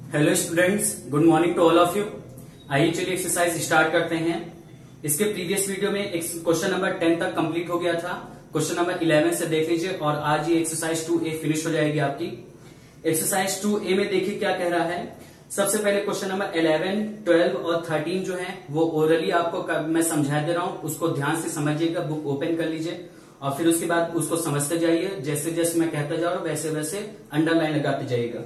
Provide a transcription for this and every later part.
Hello students, good morning to all of you. आइए चलिए exercise start करते हैं। इसके प्रीवियस वीडियो में क्वेश्चन नंबर 10 तक कंप्लीट हो गया था। क्वेश्चन नंबर 11 से देख लीजिए और आज ये एक्सरसाइज 2A फिनिश हो जाएगी आपकी। एक्सरसाइज 2A में देखिए क्या कह रहा है। सबसे पहले क्वेश्चन नंबर 11, 12 और 13 जो है वो ओरली आपको मैं समझा दे रहा हूं, उसको ध्यान से समझिएगा। बुक ओपन कर लीजिए और फिर उसके बाद उसको समझते जाइए। जैसे जैसे मैं कहता जा रहा हूं वैसे वैसे अंडरलाइन लगाते जाइएगा।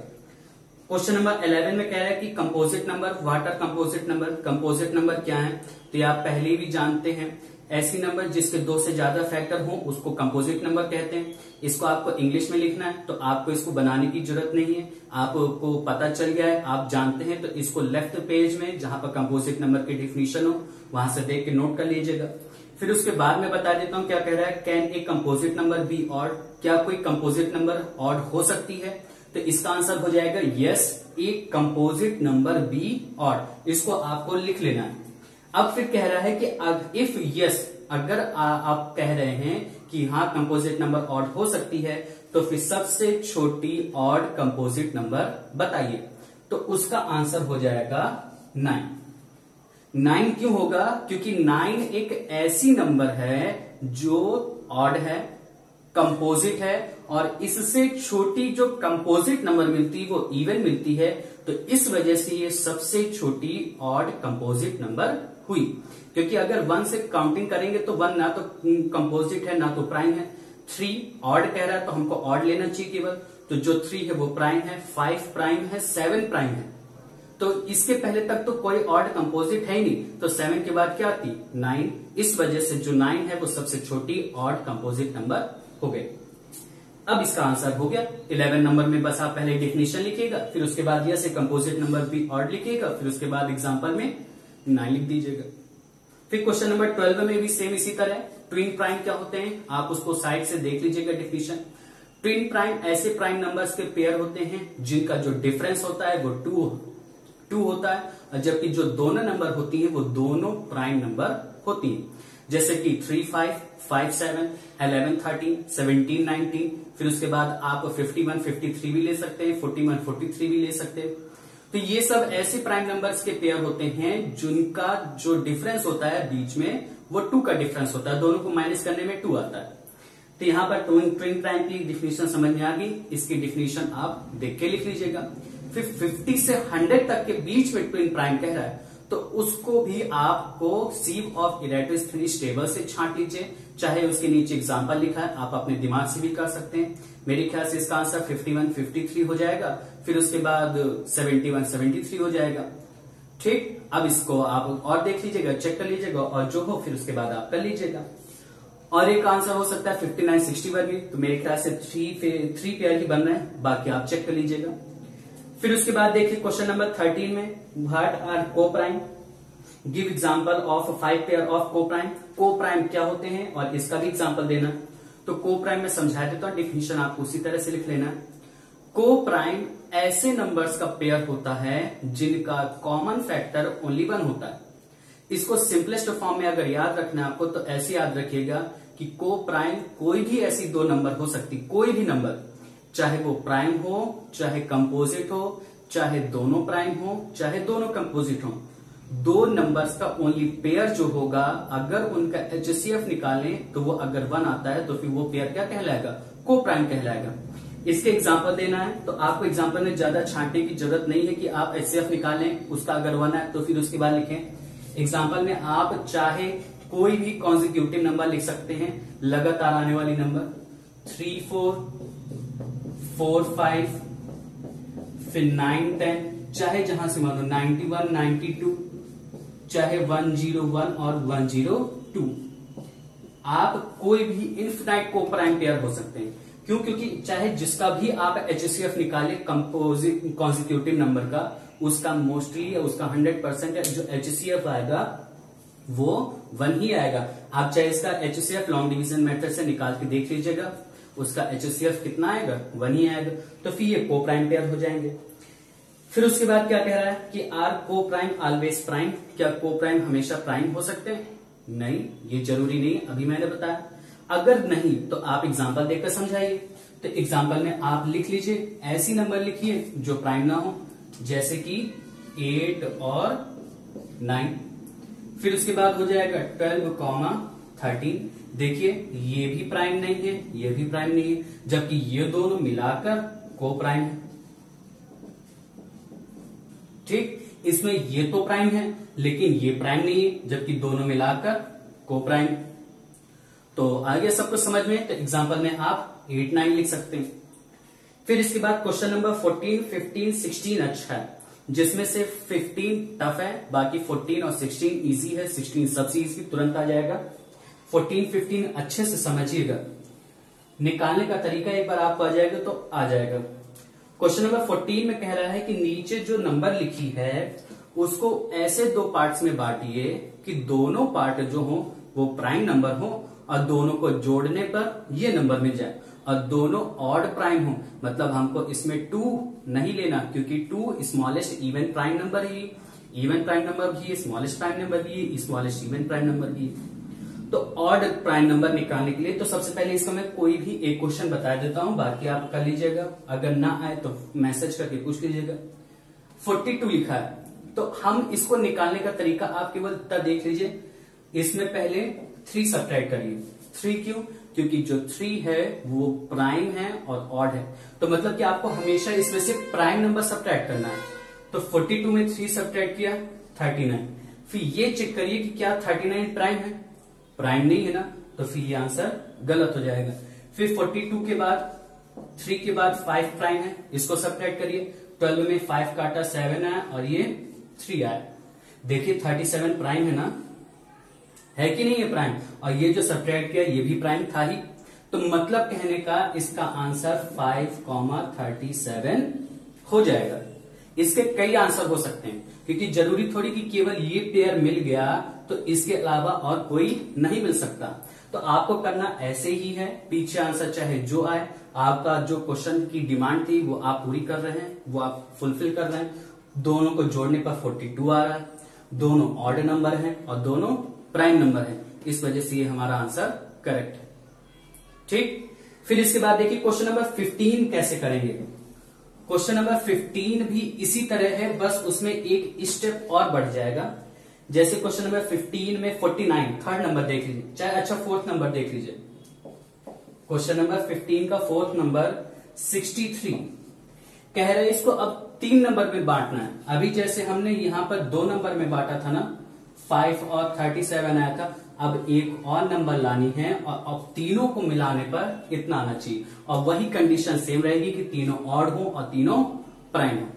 क्वेश्चन नंबर 11 में कह रहा है कि composite number, what are composite number. Composite number क्या है तो ये आप पहले भी जानते हैं। ऐसी नंबर जिसके दो से ज्यादा फैक्टर हो उसको कंपोजिट नंबर कहते हैं। इसको आपको इंग्लिश में लिखना है तो आपको इसको बनाने की जरूरत नहीं है, आपको पता चल गया है, आप जानते हैं। तो इसको लेफ्ट पेज में जहां पर कंपोजिट नंबर की डिफिनीशन हो वहां से देख के नोट कर लीजिएगा। फिर उसके बाद में बता देता हूं क्या कह रहा है। Can a composite number be odd, क्या कोई कंपोजिट नंबर ऑड हो सकती है। तो इसका आंसर हो जाएगा yes, a composite number be odd. इसको आपको लिख लेना है। अब फिर कह रहा है कि इफ यस, अगर आप कह रहे हैं कि हाँ कंपोजिट नंबर ऑड हो सकती है तो फिर सबसे छोटी ऑड कंपोजिट नंबर बताइए। तो उसका आंसर हो जाएगा 9। 9 क्यों होगा? क्योंकि 9 एक ऐसी नंबर है जो ऑड है, कंपोजिट है, और इससे छोटी जो कंपोजिट नंबर मिलती है वो इवन मिलती है। तो इस वजह से ये सबसे छोटी ऑड कंपोजिट नंबर हुई। क्योंकि अगर 1 से काउंटिंग करेंगे तो 1 ना तो कंपोजिट है ना तो प्राइम है। 3 ऑड कह रहा है तो हमको ऑड लेना चाहिए केवल। तो जो 3 है वो प्राइम है, 5 प्राइम है, 7 प्राइम है। तो इसके पहले तक तो कोई ऑड कंपोजिट है ही नहीं। तो 7 के बाद क्या आती? 9। इस वजह से जो 9 है वो सबसे छोटी ऑड कंपोजिट नंबर हो गई। अब इसका आंसर हो गया। 11 नंबर में बस आप पहले डेफिनेशन लिखिएगा, फिर उसके बाद यह से कंपोजिट नंबर भी ऑड लिखिएगा, फिर उसके बाद एग्जांपल में 9 लिख दीजिएगा। फिर क्वेश्चन नंबर 12 में भी सेम इसी तरह। ट्विन प्राइम क्या होते हैं आप उसको साइड से देख लीजिएगा डेफिनेशन। ट्विन प्राइम ऐसे प्राइम नंबर्स के पेयर होते हैं जिनका जो डिफरेंस होता है वो 2 होता है, और जबकि जो दोनों नंबर होती है वो दोनों प्राइम नंबर होती है। जैसे कि 3 5, 5 7, 11 13, 17 19। फिर उसके बाद आप 51 53 भी ले सकते हैं, 41 43 भी ले सकते हैं। तो ये सब ऐसे प्राइम नंबर्स के पेयर होते हैं जिनका जो डिफरेंस होता है बीच में वो 2 का डिफरेंस होता है। दोनों को माइनस करने में 2 आता है। तो यहां पर ट्विन प्राइम की डिफिनेशन समझ में आ गई। इसकी डिफिनेशन आप देख के लिख लीजिएगा। फिर 50 से 100 तक के बीच में ट्विन प्राइम कह रहा है तो उसको भी आपको सीव ऑफ इरेटोस्थेनीज टेबल से छांट लीजिए। चाहे उसके नीचे एग्जांपल लिखा है, आप अपने दिमाग से भी कर सकते हैं। मेरे ख्याल से इसका आंसर 51 53 हो जाएगा। फिर उसके बाद 71 73 हो जाएगा। ठीक, अब इसको आप और देख लीजिएगा, चेक कर लीजिएगा, और जो हो फिर उसके बाद आप कर लीजिएगा। और एक आंसर हो सकता है 59 61 भी। तो मेरे ख्याल से 3 पेयर ही बन रहे हैं, बाकी आप चेक कर लीजिएगा। फिर उसके बाद देखिए क्वेश्चन नंबर 13 में, what are coprime, give example of 5 pair of coprime. Coprime क्या होते हैं और इसका भी एग्जांपल देना। तो कोप्राइम में समझा देता हूं, डिफिनेशन आपको उसी तरह से लिख लेना। कोप्राइम ऐसे नंबर्स का पेयर होता है जिनका कॉमन फैक्टर ओनली 1 होता है। इसको सिंपलेस्ट फॉर्म में अगर याद रखना है आपको तो ऐसे याद रखिएगा कि कोप्राइम कोई भी ऐसी 2 नंबर हो सकती, कोई भी नंबर, चाहे वो प्राइम हो, चाहे कंपोजिट हो, चाहे दोनों प्राइम हो, चाहे दोनों कंपोजिट हो। 2 नंबर्स का ओनली पेयर जो होगा, अगर उनका एचसीएफ निकालें तो वो अगर 1 आता है तो फिर वो पेयर क्या कहलाएगा? कोप्राइम कहलाएगा। इसके एग्जांपल देना है तो आपको एग्जांपल में ज्यादा छांटने की जरूरत नहीं है कि आप एचसीएफ निकालें, उसका अगर 1 है तो फिर उसके बाद लिखें। एग्जांपल में आप चाहे कोई भी कॉन्जिक्यूटिव नंबर लिख सकते हैं, लगातार आने वाली नंबर 3 4 4 5, फिर 9 10, चाहे जहां से मानो 91 92, चाहे 101 और 102। आप कोई भी इनफिनाइट कोप्राइम पेयर हो सकते हैं। क्यों? क्योंकि चाहे जिसका भी आप एचसीएफ निकाले कॉन्जिक्यूटिव नंबर का, उसका मोस्टली उसका 100% जो एचसीएफ आएगा वो 1 ही आएगा। आप चाहे इसका एचसीएफ लॉन्ग डिवीजन मेथड से निकाल के देख लीजिएगा, उसका एचसीएफ कितना आएगा? 1 ही आएगा। तो फिर ये कोप्राइम पेयर हो जाएंगे। फिर उसके बाद क्या कह रहा है कि आर कोप्राइम ऑलवेज प्राइम, क्या कोप्राइम हमेशा प्राइम हो सकते हैं? नहीं, ये जरूरी नहीं, अभी मैंने बताया। अगर नहीं तो आप एग्जांपल देखकर समझाइए। तो एग्जांपल में आप लिख लीजिए, ऐसी नंबर लिखिए जो प्राइम ना हो, जैसे कि 8 और 9। फिर उसके बाद हो जाएगा 12, 13। देखिए ये भी प्राइम नहीं है, ये भी प्राइम नहीं है, जबकि ये दोनों मिलाकर को प्राइम है। ठीक, इसमें ये तो प्राइम है लेकिन ये प्राइम नहीं है, जबकि दोनों मिलाकर को प्राइम। तो आगे सब कुछ समझ में, तो एग्जांपल में आप 8, 9 लिख सकते हैं। फिर इसके बाद क्वेश्चन नंबर 14, 15, 16 अच्छा है, जिसमें से 15 टफ है, बाकी 14 और 16 इजी है। 16 सबसे इजी, तुरंत आ जाएगा। 14, 15 अच्छे से समझिएगा, निकालने का तरीका एक बार आपको आ जाएगा तो आ जाएगा। क्वेश्चन नंबर 14 में कह रहा है कि नीचे जो नंबर लिखी है उसको ऐसे दो पार्ट्स में बांटिए कि दोनों पार्ट जो हो वो प्राइम नंबर हो और दोनों को जोड़ने पर ये नंबर मिल जाए, और दोनों ऑड प्राइम हो। मतलब हमको इसमें 2 नहीं लेना, क्योंकि 2 स्मॉलेस्ट इवन प्राइम नंबर ही, इवन प्राइम नंबर भी, स्मॉलेस्ट प्राइम नंबर भी, स्मॉलेस्ट इवन प्राइम नंबर भी। तो ऑड प्राइम नंबर निकालने के लिए तो सबसे पहले इसका मैं कोई भी एक क्वेश्चन बता देता हूं, बाकी आप कर लीजिएगा, अगर ना आए तो मैसेज करके पूछ लीजिएगा। 42 लिखा है, तो हम इसको निकालने का तरीका आप केवल इतना देख लीजिए, इसमें पहले 3 सब्ट्रैक्ट करिए। 3 क्यों? क्योंकि जो 3 है वो प्राइम है और ऑड है, तो मतलब कि आपको हमेशा इसमें से प्राइम नंबर सब्ट्रैक्ट करना है। तो 42 में 3 सब्ट्रैक्ट किया 39। फिर ये चेक करिए कि क्या 39 प्राइम है? प्राइम नहीं है ना, तो फिर ये आंसर गलत हो जाएगा। फिर 42 के बाद 3 के बाद 5 प्राइम है, इसको सब्ट्रैक्ट करिए। 12 में 5 काटा 7 आया और ये 3 आया। देखिए 37 प्राइम है ना, है कि नहीं है प्राइम? और ये जो सब्ट्रैक्ट किया ये भी प्राइम था ही। तो मतलब कहने का इसका आंसर 5,37 हो जाएगा। इसके कई आंसर हो सकते हैं, क्योंकि जरूरी थोड़ी कि केवल ये पेयर मिल गया तो इसके अलावा और कोई नहीं मिल सकता। तो आपको करना ऐसे ही है, पीछे आंसर चाहे जो आए, आपका जो क्वेश्चन की डिमांड थी वो आप पूरी कर रहे हैं, वो आप फुलफिल कर रहे हैं। दोनों को जोड़ने पर 42 आ रहा है, दोनों ऑड नंबर हैं और दोनों प्राइम नंबर है, इस वजह से ये हमारा आंसर करेक्ट है। ठीक, फिर इसके बाद देखिए क्वेश्चन नंबर 15 कैसे करेंगे। क्वेश्चन नंबर 15 भी इसी तरह है, बस उसमें एक स्टेप और बढ़ जाएगा। जैसे क्वेश्चन नंबर 15 में 49, थर्ड नंबर देख लीजिए, चाहे अच्छा फोर्थ नंबर देख लीजिए। क्वेश्चन नंबर 15 का फोर्थ नंबर 63 कह रहे हैं इसको अब 3 नंबर में बांटना है। अभी जैसे हमने यहां पर 2 नंबर में बांटा था ना, 5 और 37 आया था, अब एक और नंबर लानी है और अब तीनों को मिलाने पर इतना आना चाहिए, और वही कंडीशन सेम रहेगी कि तीनों ऑड हो और तीनों प्राइम हो।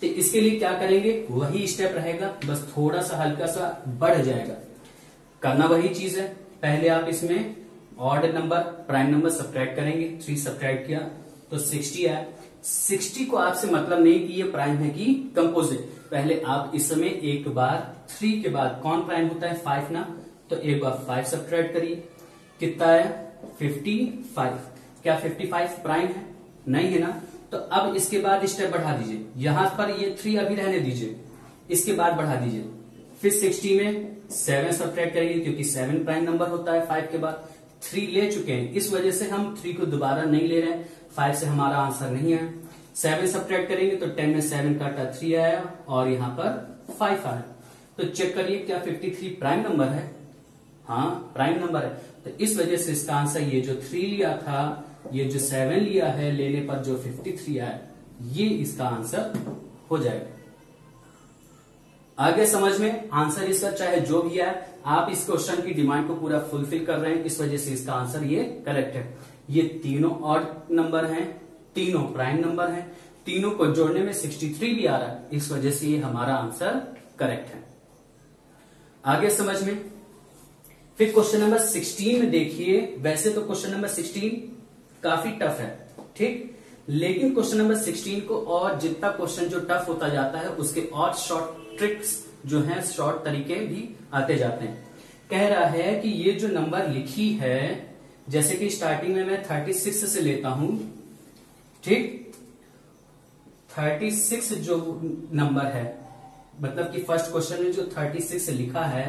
तो इसके लिए क्या करेंगे, वही स्टेप रहेगा, बस थोड़ा सा हल्का सा बढ़ जाएगा। करना वही चीज है, पहले आप इसमें odd number prime number subtract करेंगे। 3 सब्ट्रैक्ट किया तो 60 आया। 60 को आपसे मतलब नहीं कि ये प्राइम है कि कंपोजिट, पहले आप इस समय एक बार 3 के बाद कौन प्राइम होता है, 5 ना, तो एक बार 5 सब्ट्रैक्ट करिए, कितना है 55। क्या 55 प्राइम है? नहीं है ना, तो अब इसके बाद स्टेप बढ़ा दीजिए, यहां पर ये 3 अभी रहने दीजिए, इसके बाद बढ़ा दीजिए। फिर 60 में 7 सब्ट्रैक्ट करेंगे, क्योंकि 7 प्राइम नंबर होता है। 5 के बाद 3 ले चुके हैं, इस वजह से हम 3 को दोबारा नहीं ले रहे हैं, 5 से हमारा आंसर नहीं आया। 7 सब्ट्रैक्ट करेंगे तो 10 में 7 काटा 3 आया और यहां पर 5 आया। तो चेक करिए क्या 53 प्राइम नंबर है? हाँ प्राइम नंबर है, तो इस वजह से इसका आंसर ये जो 3 लिया था, ये जो 7 लिया है, लेने पर जो 53 आया, ये इसका आंसर हो जाएगा। आगे समझ में आंसर इसका चाहे जो भी है, आप इस क्वेश्चन की डिमांड को पूरा फुलफिल कर रहे हैं, इस वजह से इसका आंसर ये करेक्ट है। ये तीनों ऑड नंबर हैं, तीनों प्राइम नंबर हैं, तीनों को जोड़ने में 63 भी आ रहा है, इस वजह से ये हमारा आंसर करेक्ट है। आगे समझ में, फिर क्वेश्चन नंबर 16 में देखिए, वैसे तो क्वेश्चन नंबर 16 काफी टफ है, ठीक, लेकिन क्वेश्चन नंबर 16 को और जितना क्वेश्चन जो टफ होता जाता है उसके और शॉर्ट ट्रिक्स जो हैं, शॉर्ट तरीके भी आते जाते हैं। कह रहा है कि ये जो नंबर लिखी है, जैसे कि स्टार्टिंग में मैं 36 से लेता हूं, ठीक, 36 जो नंबर है, मतलब कि फर्स्ट क्वेश्चन में जो 36 लिखा है,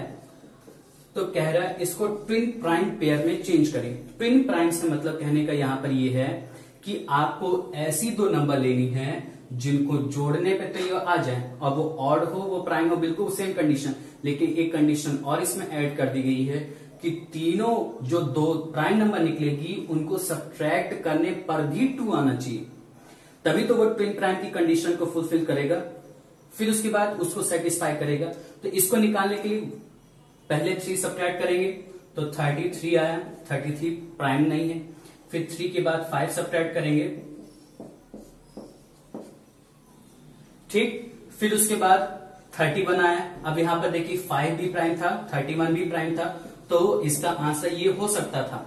तो कह रहा है इसको ट्विन प्राइम पेयर में चेंज करें। ट्विन प्राइम से मतलब कहने का यहां पर ये है कि आपको ऐसी 2 नंबर लेनी है जिनको जोड़ने पे तो ये आ जाए और वो ऑड हो वो प्राइम हो, बिल्कुल सेम कंडीशन। लेकिन एक कंडीशन और इसमें ऐड कर दी गई है कि तीनों जो दो प्राइम नंबर निकलेगी उनको सब्ट्रैक्ट करने पर भी 2 आना चाहिए, तभी तो वो ट्विन प्राइम की कंडीशन को फुलफिल करेगा, फिर उसके बाद उसको सेटिस्फाई करेगा। तो इसको निकालने के लिए पहले 3 सब्ट्रैक्ट करेंगे तो 33 आया, 33 प्राइम नहीं है। फिर 3 के बाद 5 सब्ट्रैक्ट करेंगे, ठीक। फिर उसके बाद 31 आया। अब यहां पर देखिए 5 भी प्राइम था, 31 भी प्राइम था, तो इसका आंसर ये हो सकता था।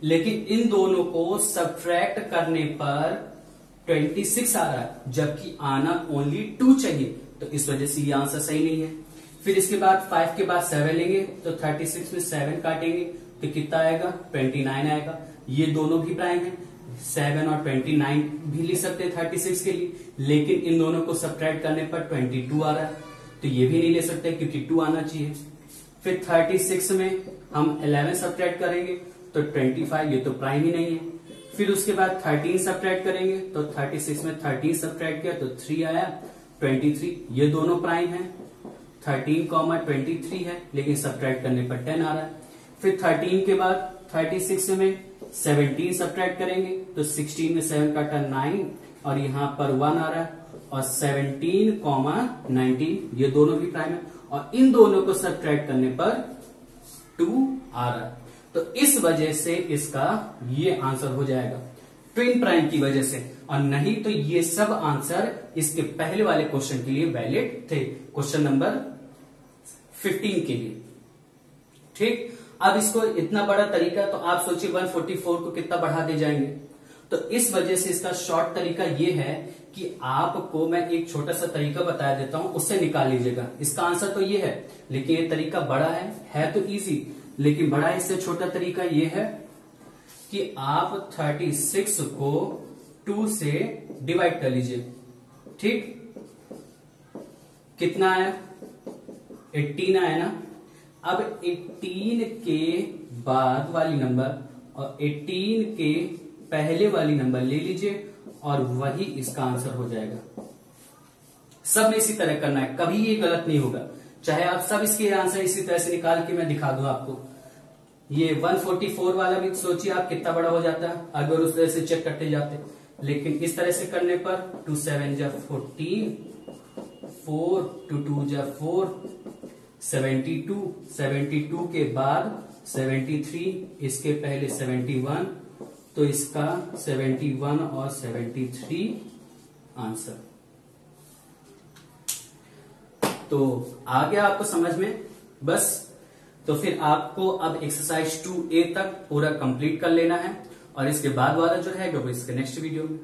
लेकिन इन दोनों को सब्ट्रैक्ट करने पर 26 आ रहा है, जबकि आना ओनली 2 चाहिए, तो इस वजह से ये आंसर सही नहीं है। फिर इसके बाद 5 के बाद 7 लेंगे तो 36 में 7 काटेंगे तो कितना आएगा, 29 आएगा। ये दोनों भी प्राइम है, 7 और 29 भी लिख सकते हैं 36 के लिए, लेकिन इन दोनों को सब्ट्रैक्ट करने पर 22 आ रहा है, तो ये भी नहीं ले सकते क्योंकि 2 आना चाहिए। फिर 36 में हम 11 सब्ट्रैक्ट करेंगे तो 25, ये तो प्राइम ही नहीं है। फिर उसके बाद 13 सब्ट्रैक्ट करेंगे तो 36 में 13 सब्ट्रैक्ट किया तो 3 आया, 23, ये दोनों प्राइम है। 13, 23 है, लेकिन सब्ट्रैक्ट करने पर 10 आ रहा है। फिर 13 के बाद 36 में 17 सब्ट्रैक्ट करेंगे तो 16 में 7 काटा 9 और यहां पर 1 आ रहा है, और 17, 19 ये दोनों भी प्राइम है, और इन दोनों को सब्ट्रैक्ट करने पर 2 आ रहा है। तो इस वजह से इसका ये आंसर हो जाएगा ट्विन प्राइम की वजह से, और नहीं तो ये सब आंसर इसके पहले वाले क्वेश्चन के लिए वैलिड थे, क्वेश्चन नंबर 15 के लिए, ठीक। अब इसको इतना बड़ा तरीका, तो आप सोचिए 144 को कितना बढ़ा दे जाएंगे। तो इस वजह से इसका शॉर्ट तरीका ये है कि आपको मैं एक छोटा सा तरीका बता देता हूं, उससे निकाल लीजिएगा। इसका आंसर तो ये है, लेकिन ये तरीका बड़ा है तो इजी, लेकिन बड़ा इससे छोटा तरीका ये है कि आप 36 को 2 से डिवाइड कर लीजिए, ठीक। कितना आया, 18 आया ना। अब 18 के बाद वाली नंबर और 18 के पहले वाली नंबर ले लीजिए और वही इसका आंसर हो जाएगा। सब में इसी तरह करना है, कभी ये गलत नहीं होगा। चाहे आप सब इसके आंसर इसी तरह से निकाल के मैं दिखा दूं आपको। ये 144 वाला भी सोचिए आप कितना बड़ा हो जाता है अगर उस तरह से चेक करते जाते, लेकिन इस तरह से करने पर 2 7 जा 14, 4 2 2 जा 4, 72 के बाद 73, इसके पहले 71, तो इसका 71 और 73 आंसर। तो आ गया आपको समझ में बस। तो फिर आपको अब एक्सरसाइज 2A तक पूरा कंप्लीट कर लेना है, और इसके बाद वाला जो रहेगा वो इसके नेक्स्ट वीडियो में।